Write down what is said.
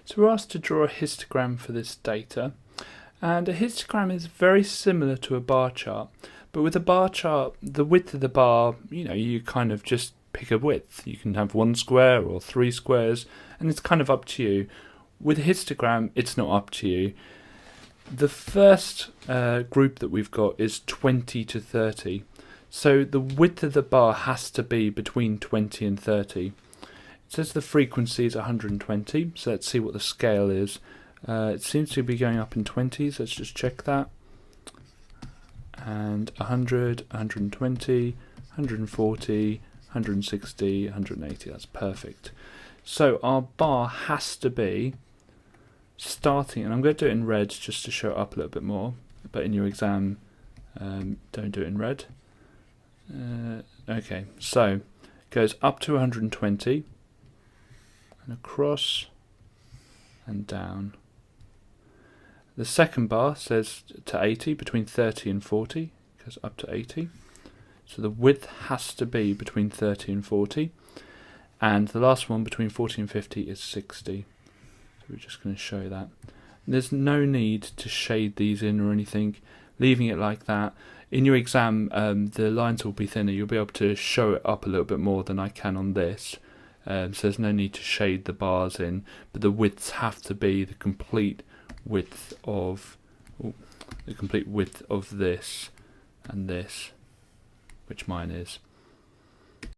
So we're asked to draw a histogram for this data, and a histogram is very similar to a bar chart, but with a bar chart, the width of the bar, you kind of just pick a width. You can have 1 square or 3 squares, and it's kind of up to you. With a histogram, it's not up to you. The first group that we've got is 20 to 30. So the width of the bar has to be between 20 and 30. It says the frequency is 120, so let's see what the scale is. It seems to be going up in 20s, let's just check that. And 100, 120, 140, 160, 180, that's perfect. So our bar has to be starting, and I'm going to do it in red just to show it up a little bit more, but in your exam, don't do it in red. Okay, so it goes up to 120, and across, and down. The second bar says to 80, between 30 and 40, it goes up to 80. So the width has to be between 30 and 40. And the last one, between 40 and 50, is 60. So we're just going to show that. There's no need to shade these in or anything, leaving it like that. In your exam, the lines will be thinner. You'll be able to show it up a little bit more than I can on this. So there's no need to shade the bars in, but the widths have to be the complete width of this and this, which mine is.